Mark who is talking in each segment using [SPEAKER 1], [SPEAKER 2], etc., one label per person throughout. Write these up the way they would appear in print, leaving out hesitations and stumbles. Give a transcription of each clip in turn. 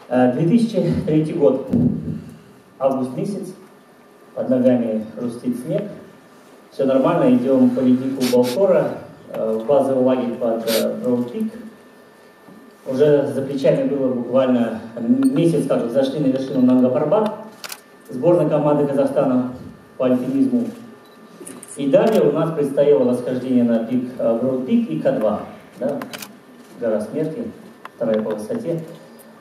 [SPEAKER 1] 2003 год, август месяц, под ногами хрустит снег, все нормально, идем по леднику Балхора, в базовый лагерь под Броуд-Пик. Уже за плечами было буквально месяц, как зашли на вершину Нанга-Парбат, сборная команды Казахстана по альпинизму. И далее у нас предстояло восхождение на пик Броуд-Пик и К2, да, гора смерти, вторая по высоте.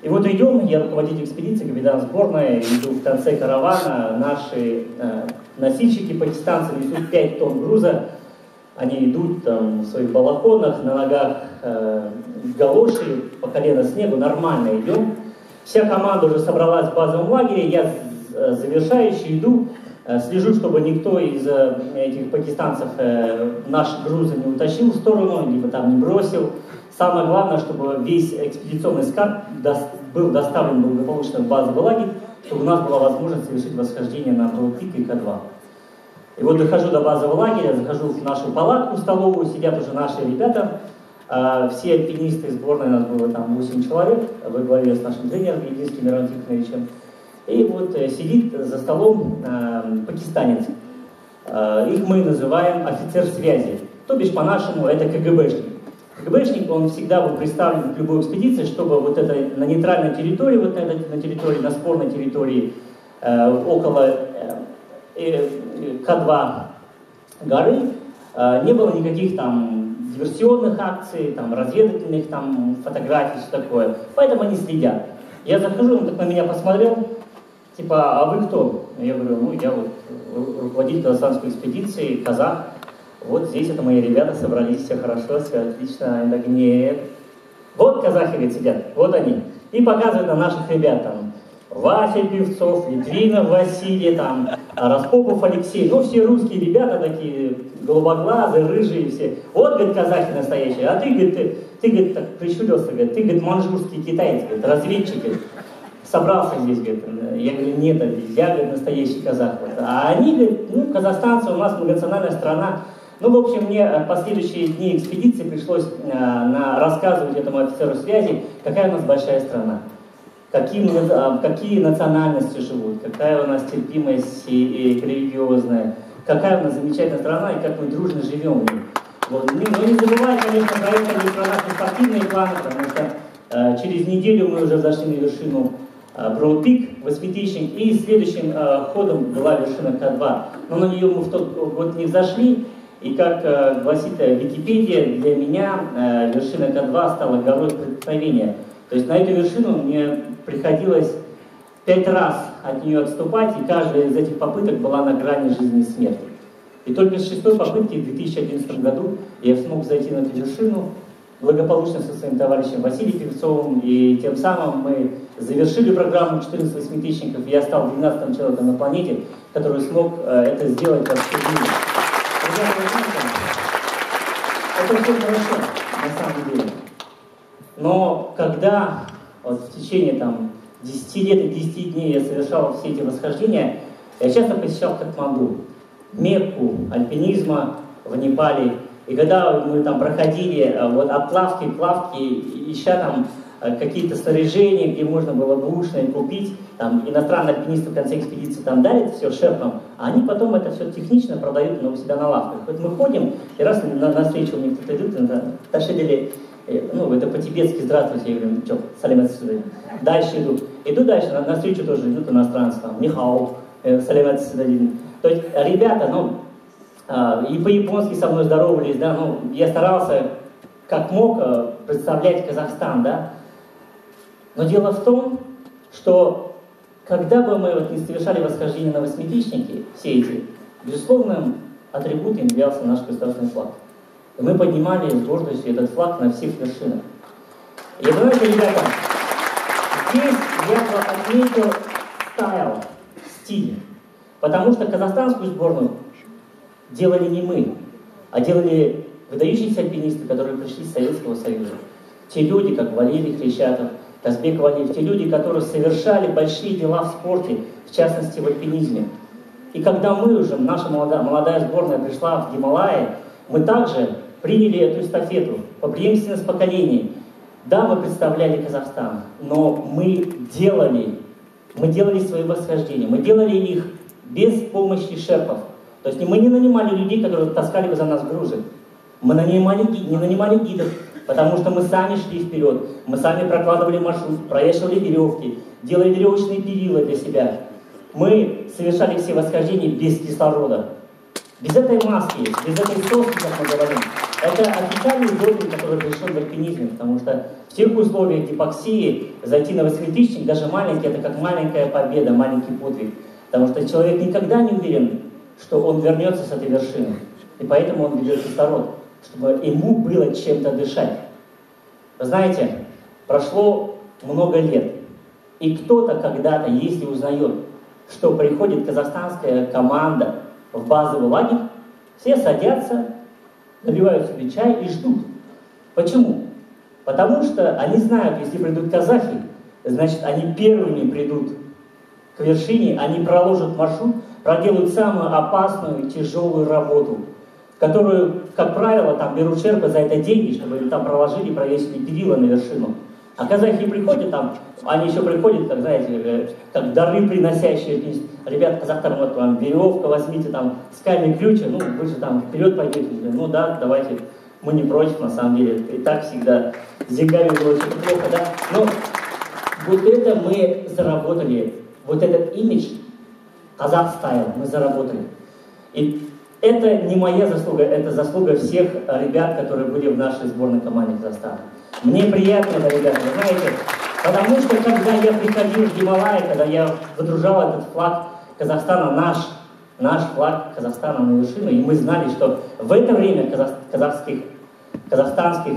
[SPEAKER 1] И вот идем, я руководитель экспедиции, капитан сборной, иду в конце каравана, наши носильщики пакистанцы несут 5 тонн груза, они идут там в своих балахонах, на ногах галоши, по колено снегу, нормально идем. Вся команда уже собралась в базовом лагере, я завершающий иду, слежу, чтобы никто из этих пакистанцев наши грузы не утащил в сторону, либо там не бросил. Самое главное, чтобы весь экспедиционный скарб был доставлен благополучно в базовый лагерь, чтобы у нас была возможность совершить восхождение на Броуд-Пик и К2. И вот дохожу до базового лагеря, захожу в нашу палатку столовую, сидят уже наши ребята, все альпинисты сборной, у нас было там 8 человек, во главе с нашим тренером Единским Мироном Тихоновичем. И вот сидит за столом пакистанец. Их мы называем офицер связи, то бишь по-нашему это КГБшник. КГБшник, он всегда был представлен в любой экспедиции, чтобы вот это на нейтральной территории, вот на территории, на спорной территории, около К2 горы, не было никаких там диверсионных акций, там разведывательных там фотографий, все такое. Поэтому они следят. Я захожу, он так на меня посмотрел, типа, а вы кто? Я говорю, ну я вот руководитель казахстанской экспедиции, казах. Вот здесь это мои ребята собрались, все хорошо, все отлично. Они так, нет. Вот казахи, говорит, сидят, вот они. И показывают на наших ребят, там, Вася Певцов, Литвинов Василий, там, Распопов Алексей. Ну, все русские ребята такие, голубоглазые, рыжие все. Вот, говорит, казахи настоящие. А ты, говорит, ты говорит, так прищурился, говорит, ты, говорит, манжурский китаец, говорит, разведчик, говорит, собрался здесь, говорит. Я говорю, нет, я, говорит, настоящий казах. Вот. А они, говорит, ну, казахстанцы, у нас многонациональная страна. Ну, в общем, мне в последующие дни экспедиции пришлось рассказывать этому офицеру связи, какая у нас большая страна, какие национальности живут, какая у нас терпимость и религиозная, какая у нас замечательная страна и как мы дружно живем в ней. Вот. Но не забывай, конечно, про это не про наши спортивные планы, потому что через неделю мы уже зашли на вершину Броуд-Пик, восьмитысячник, и следующим ходом была вершина К2. Но на нее мы в тот год не взошли. И как гласит Википедия, для меня вершина К2 стала горой преткновения. То есть на эту вершину мне приходилось 5 раз от нее отступать, и каждая из этих попыток была на грани жизни и смерти. И только с 6-й попытки в 2011 году я смог зайти на эту вершину благополучно со своим товарищем Василием Певцовым, и тем самым мы завершили программу 14 восьмитысячников, и я стал 12-м человеком на планете, который смог это сделать во всем мире. Это все хорошо, на самом деле. Но когда вот, в течение там, 10 лет и 10 дней я совершал все эти восхождения, я часто посещал Катманду, Мекку альпинизма в Непале. И когда мы там проходили вот, от плавки к плавке, ища там какие-то снаряжения, где можно было бэушное купить, там иностранные альпинисты в конце экспедиции там дарят все шерпам, а они потом это все технично продают у себя на лавках. Вот мы ходим, и раз на встречу мне кто-то идут, ташидели, ну, это по-тибетски, здравствуйте, я говорю, что, салим отсюда. Дальше иду дальше, на встречу тоже идут иностранцы, там, нихао, салим отсюда. То есть ребята, ну, и по-японски со мной здоровались, да, ну, я старался как мог представлять Казахстан, да. Но дело в том, что когда бы мы вот не совершали восхождение на восьмитысячники, все эти, безусловным атрибутом являлся наш государственный флаг. И мы поднимали с гордостью этот флаг на всех вершинах. И знаете, ребята, здесь я бы отметил стиль. Потому что казахстанскую сборную делали не мы, а делали выдающиеся альпинисты, которые пришли с Советского Союза. Те люди, как Валерий Хрещатов, Казбек Валиев, те люди, которые совершали большие дела в спорте, в частности в альпинизме. И когда мы уже, наша молодая сборная пришла в Гималаи, мы также приняли эту эстафету по преемственности поколений. Да, мы представляли Казахстан, но мы делали свои восхождения, мы делали их без помощи шерпов. То есть мы не нанимали людей, которые таскали бы за нас грузы. Мы не нанимали гидов, потому что мы сами шли вперед, мы сами прокладывали маршрут, провешивали веревки, делали веревочные перила для себя. Мы совершали все восхождения без кислорода, без этой маски, без этой соски, как мы говорим. Это официальный допинг, который пришел в альпинизме, потому что в тех условиях гипоксии зайти на 8000, даже маленький, это как маленькая победа, маленький подвиг. Потому что человек никогда не уверен, что он вернется с этой вершины. И поэтому он берет кислород, чтобы ему было чем-то дышать. Вы знаете, прошло много лет, и кто-то когда-то, если узнает, что приходит казахстанская команда в базовый лагерь, все садятся, набивают себе чай и ждут. Почему? Потому что они знают, если придут казахи, значит, они первыми придут к вершине, они проложат маршрут, проделают самую опасную, тяжелую работу, которую, как правило, там берут шерпы за это деньги, чтобы они там проложили, провесили перила на вершину. А казахи приходят там, они еще приходят, как, знаете, как дары приносящие. Ребят, казахтам, вот вам веревка, возьмите там скальный ключ, ну, вы же там вперед пойдете. Ну да, давайте, мы не против, на самом деле. И так всегда с деньгами было очень плохо, да. Но вот это мы заработали, вот этот имидж, казах-стайл, мы заработали. И это не моя заслуга, это заслуга всех ребят, которые были в нашей сборной команде Казахстана. Мне приятно это, ребята, вы знаете, потому что когда я приходил в Гималай, когда я выдружал этот флаг Казахстана, наш флаг Казахстана на вершину, и мы знали, что в это время казахстанских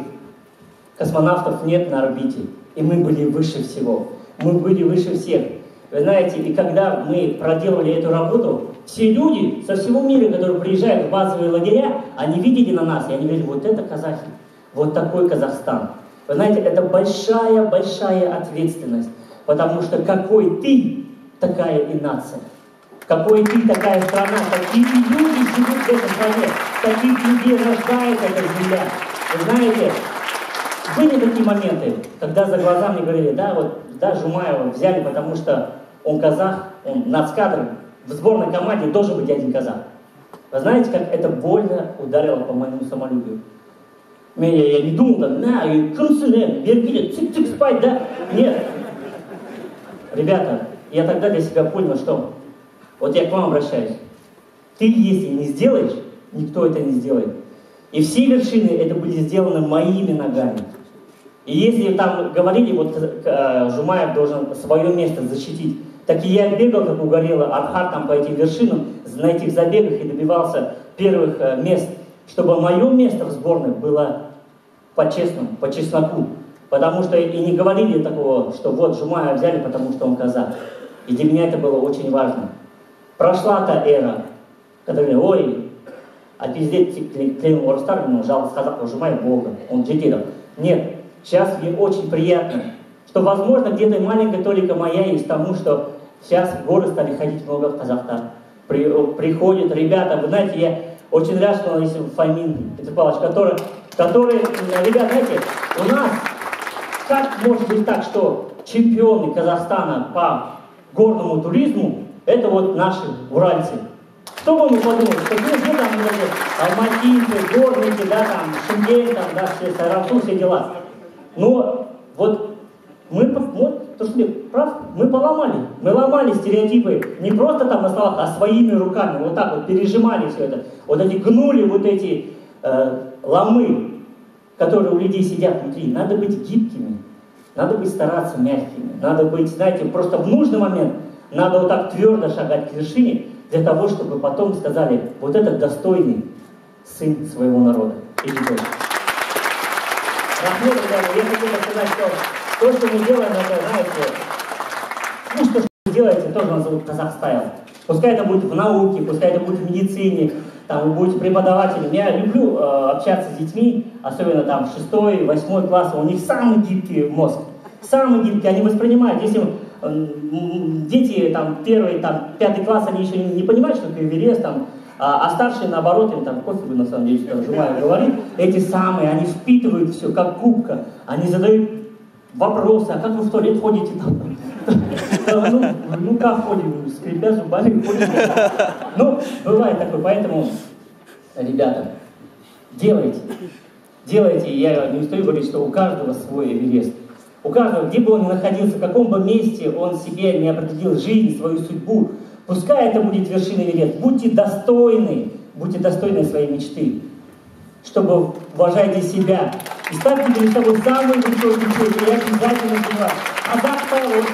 [SPEAKER 1] космонавтов нет на орбите, и мы были выше всего, мы были выше всех. Вы знаете, и когда мы проделывали эту работу, все люди со всего мира, которые приезжают в базовые лагеря, они видели на нас, и они говорили, вот это казахи, вот такой Казахстан. Вы знаете, это большая-большая ответственность, потому что какой ты, такая и нация. Какой ты, такая страна, какие люди живут в этой стране, таких людей рождает эта земля. Вы знаете, были такие моменты, когда за глаза мне говорили, да, вот, да, Жумаева взяли, потому что он казах, он нацкадр, в сборной команде должен быть один казах. Вы знаете, как это больно ударило по моему самолюбию? Я не думал, да, вербили, цик-цик спать, да? Нет. Ребята, я тогда для себя понял, что вот я к вам обращаюсь. Ты, если не сделаешь, никто это не сделает. И все вершины это были сделаны моими ногами. И если там говорили, вот Жумаев должен свое место защитить, так и я бегал, как угорело, Архар там по этим вершинам, на этих забегах и добивался первых мест, чтобы мое место в сборной было по-честному, по чесноку. Потому что и не говорили такого, что вот Жумаева взяли, потому что он казах. И для меня это было очень важно. Прошла та эра, когда говорили, ой, а пиздец Клейм Орстар, ну, жалко сказал, Жумаев Бога, он джетидов. Нет, сейчас мне очень приятно, что, возможно, где-то маленькая толика моя есть тому, что сейчас в горы стали ходить много в Казахстан. Приходят ребята, вы знаете, я очень рад, что есть Фомин Петр Павлович, который, ребята, знаете, у нас, как может быть так, что чемпионы Казахстана по горному туризму, это вот наши уральцы. Кто бы мы подумали, что где там алматинцы, горники, да, там, Шенген, там, да, все, Сарату, все дела. Но вот мы, вот, то, что ты прав, мы ломали стереотипы, не просто там на словах, а своими руками, вот так вот пережимали все это, вот эти гнули вот эти ломы, которые у людей сидят внутри. Надо быть гибкими, надо быть стараться мягкими, надо быть, знаете, просто в нужный момент, надо вот так твердо шагать к вершине, для того, чтобы потом сказали, вот этот достойный сын своего народа. Рахмет, ребята, я хочу сказать, что то, что мы делаем, это, знаете, ну, что вы делаете, тоже назовут казах-стайл. Пускай это будет в науке, пускай это будет в медицине, там, вы будете преподавателем. Я люблю общаться с детьми, особенно там 6-8 класс, у них самый гибкий мозг. Самый гибкий, они воспринимают. Если дети, там, 1-й, там, 5 класс, они еще не понимают, что это Эверест, там, а старшие, наоборот, им там пофигу, на самом деле, что Жумаев говорит, эти самые, они впитывают все, как губка, они задают вопросы, а как вы в туалет ходите там? Ну как ходим, скрипя зубами ходим. Ну, бывает такое, поэтому, ребята, делайте. Делайте, я не устаю говорить, что у каждого свой Эверест. У каждого, где бы он ни находился, в каком бы месте он себе не определил жизнь, свою судьбу, пускай это будет вершина Эверест. Будьте достойны своей мечты, чтобы уважайте себя. И ставьте перед собой самую высокую цель, и обязательно сделать. А завтра вот,